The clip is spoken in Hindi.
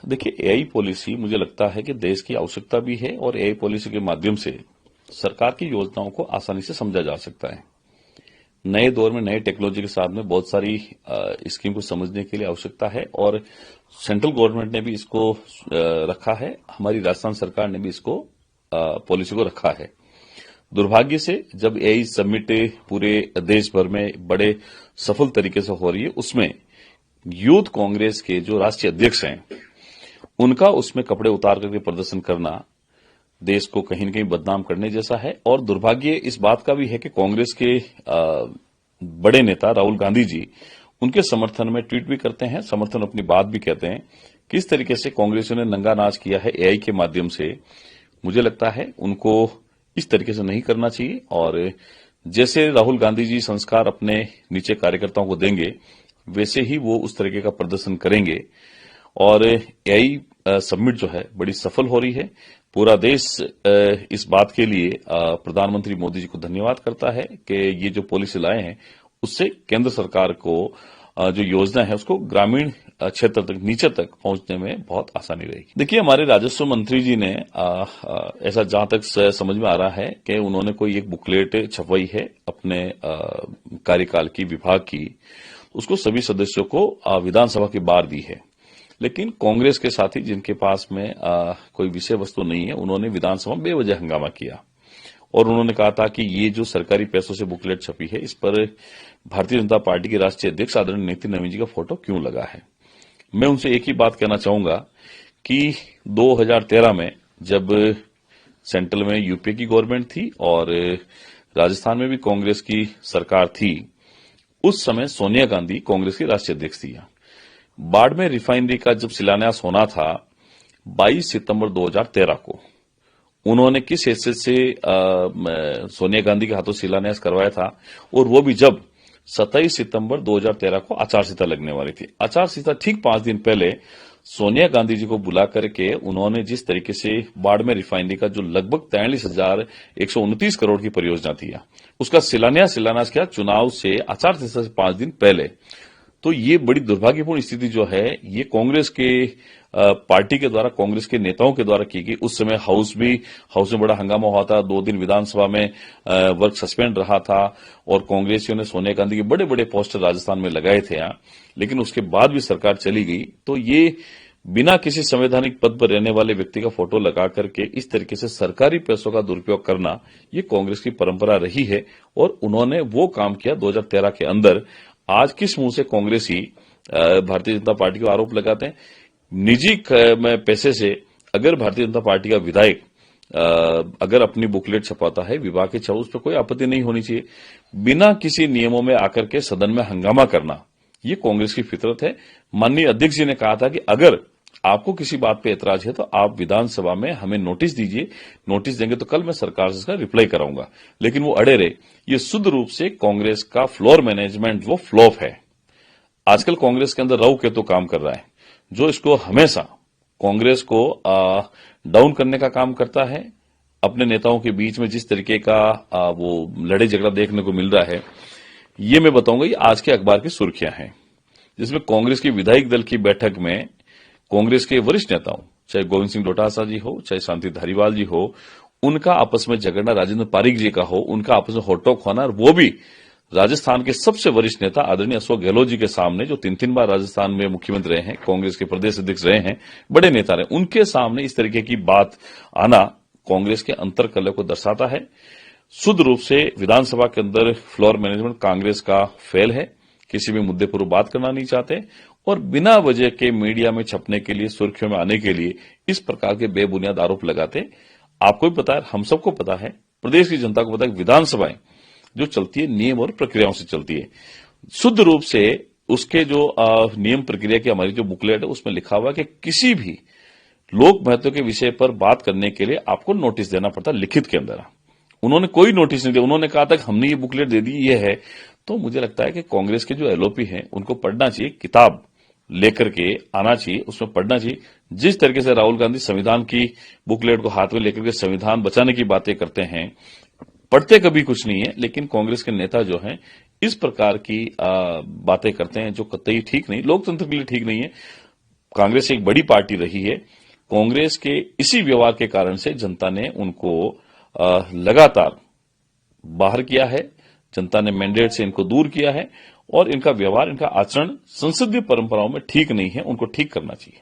देखिए, एआई पॉलिसी मुझे लगता है कि देश की आवश्यकता भी है और एआई पॉलिसी के माध्यम से सरकार की योजनाओं को आसानी से समझा जा सकता है। नए दौर में नए टेक्नोलॉजी के साथ में बहुत सारी स्कीम को समझने के लिए आवश्यकता है और सेंट्रल गवर्नमेंट ने भी इसको रखा है। हमारी राजस्थान सरकार ने भी इसको पॉलिसी को रखा है। दुर्भाग्य से जब एआई समिट पूरे देश भर में बड़े सफल तरीके से हो रही है, उसमें यूथ कांग्रेस के जो राष्ट्रीय अध्यक्ष हैं, उनका उसमें कपड़े उतार करके प्रदर्शन करना देश को कहीं न कहीं बदनाम करने जैसा है। और दुर्भाग्य इस बात का भी है कि कांग्रेस के बड़े नेता राहुल गांधी जी उनके समर्थन में ट्वीट भी करते हैं, समर्थन अपनी बात भी कहते हैं। किस तरीके से कांग्रेसियों ने नंगा नाच किया है एआई के माध्यम से, मुझे लगता है उनको इस तरीके से नहीं करना चाहिए। और जैसे राहुल गांधी जी संस्कार अपने नीचे कार्यकर्ताओं को देंगे, वैसे ही वो उस तरीके का प्रदर्शन करेंगे। और एआई समिट जो है बड़ी सफल हो रही है। पूरा देश इस बात के लिए प्रधानमंत्री मोदी जी को धन्यवाद करता है कि ये जो पॉलिसी लाए हैं, उससे केंद्र सरकार को जो योजना है उसको ग्रामीण क्षेत्र तक, नीचे तक पहुंचने में बहुत आसानी रहेगी। देखिए, हमारे राजस्व मंत्री जी ने ऐसा जहां तक समझ में आ रहा है कि उन्होंने कोई एक बुकलेट छपवाई है अपने कार्यकाल की, विभाग की, उसको सभी सदस्यों को विधानसभा के बाहर दी है। लेकिन कांग्रेस के साथी जिनके पास में कोई विषय वस्तु नहीं है, उन्होंने विधानसभा में बेवजह हंगामा किया और उन्होंने कहा था कि ये जो सरकारी पैसों से बुकलेट छपी है, इस पर भारतीय जनता पार्टी के राष्ट्रीय अध्यक्ष आदरणीय नितिन नवीन जी का फोटो क्यों लगा है। मैं उनसे एक ही बात कहना चाहूंगा कि 2013 में जब सेंट्रल में यूपीए की गवर्नमेंट थी और राजस्थान में भी कांग्रेस की सरकार थी, उस समय सोनिया गांधी कांग्रेस की राष्ट्रीय अध्यक्ष थी। बाड़मेर रिफाइनरी का जब शिलान्यास होना था 22 सितंबर 2013 को, उन्होंने किस हैसियत से सोनिया गांधी के हाथों शिलान्यास करवाया था, और वो भी जब 27 सितंबर 2013 को आचार संहिता लगने वाली थी। आचार संहिता ठीक 5 दिन पहले सोनिया गांधी जी को बुला करके उन्होंने जिस तरीके से बाड़मेर रिफाइनरी का जो लगभग 43,129 करोड़ की परियोजना थी, उसका शिलान्यास किया चुनाव से आचार संहिता से 5 दिन पहले। तो ये बड़ी दुर्भाग्यपूर्ण स्थिति जो है, ये कांग्रेस के पार्टी के द्वारा, कांग्रेस के नेताओं के द्वारा की गई। उस समय हाउस में बड़ा हंगामा हुआ था, 2 दिन विधानसभा में वर्क सस्पेंड रहा था और कांग्रेसियों ने सोनिया गांधी के बड़े बड़े पोस्टर राजस्थान में लगाए थे लेकिन उसके बाद भी सरकार चली गई। तो ये बिना किसी संवैधानिक पद पर रहने वाले व्यक्ति का फोटो लगा करके इस तरीके से सरकारी पैसों का दुरुपयोग करना, ये कांग्रेस की परंपरा रही है और उन्होंने वो काम किया 2013 के अंदर। आज किस मुंह से कांग्रेसी भारतीय जनता पार्टी को आरोप लगाते हैं? निजी पैसे से अगर भारतीय जनता पार्टी का विधायक अगर अपनी बुकलेट छपाता है विभाग के छाव, उस पर कोई आपत्ति नहीं होनी चाहिए। बिना किसी नियमों में आकर के सदन में हंगामा करना, ये कांग्रेस की फितरत है। माननीय अध्यक्ष जी ने कहा था कि अगर आपको किसी बात पे एतराज है तो आप विधानसभा में हमें नोटिस दीजिए, नोटिस देंगे तो कल मैं सरकार से इसका रिप्लाई कराऊंगा। लेकिन वो अड़े रहे। ये शुद्ध रूप से कांग्रेस का फ्लोर मैनेजमेंट वो फ्लॉप है। आजकल कांग्रेस के अंदर राहु केतु काम कर रहा है, जो इसको हमेशा कांग्रेस को डाउन करने का काम करता है। अपने नेताओं के बीच में जिस तरीके का वो लड़ाई झगड़ा देखने को मिल रहा है, ये मैं बताऊंगा, ये आज के अखबार की सुर्खियां हैं, जिसमें कांग्रेस की विधायक दल की बैठक में कांग्रेस के वरिष्ठ नेताओं, चाहे गोविंद सिंह डोटासरा जी हो, चाहे शांति धारीवाल जी हो, उनका आपस में झगड़ना, राजेंद्र पारीक जी का हो, उनका आपस में होटोक होना, और वो भी राजस्थान के सबसे वरिष्ठ नेता आदरणीय अशोक गहलोत जी के सामने, जो 3 बार राजस्थान में मुख्यमंत्री रहे हैं, कांग्रेस के प्रदेश अध्यक्ष रहे हैं, बड़े नेता रहे, उनके सामने इस तरीके की बात आना कांग्रेस के अंतर्कलह को दर्शाता है। शुद्ध रूप से विधानसभा के अंदर फ्लोर मैनेजमेंट कांग्रेस का फेल है। किसी भी मुद्दे पर बात करना नहीं चाहते और बिना वजह के मीडिया में छपने के लिए, सुर्खियों में आने के लिए इस प्रकार के बेबुनियाद आरोप लगाते। आपको भी पता है, हम सबको पता है, प्रदेश की जनता को पता है, विधानसभाएं जो चलती है नियम और प्रक्रियाओं से चलती है। शुद्ध रूप से उसके जो नियम प्रक्रिया की हमारी जो बुकलेट है, उसमें लिखा हुआ है कि किसी भी लोक महत्व के विषय पर बात करने के लिए आपको नोटिस देना पड़ता है लिखित के अंदर। उन्होंने कोई नोटिस नहीं दिया। उन्होंने कहा था कि हमने ये बुकलेट दे दी, ये है। तो मुझे लगता है कि कांग्रेस के जो एलओपी हैं, उनको पढ़ना चाहिए, किताब लेकर के आना चाहिए, उसमें पढ़ना चाहिए। जिस तरीके से राहुल गांधी संविधान की बुकलेट को हाथ में लेकर के संविधान बचाने की बातें करते हैं, पढ़ते कभी कुछ नहीं है। लेकिन कांग्रेस के नेता जो हैं इस प्रकार की बातें करते हैं जो कतई ठीक नहीं, लोकतंत्र के लिए ठीक नहीं है। कांग्रेस एक बड़ी पार्टी रही है। कांग्रेस के इसी व्यवहार के कारण से जनता ने उनको लगातार बाहर किया है। जनता ने मैंडेट से इनको दूर किया है और इनका व्यवहार, इनका आचरण संसदीय परंपराओं में ठीक नहीं है। उनको ठीक करना चाहिए।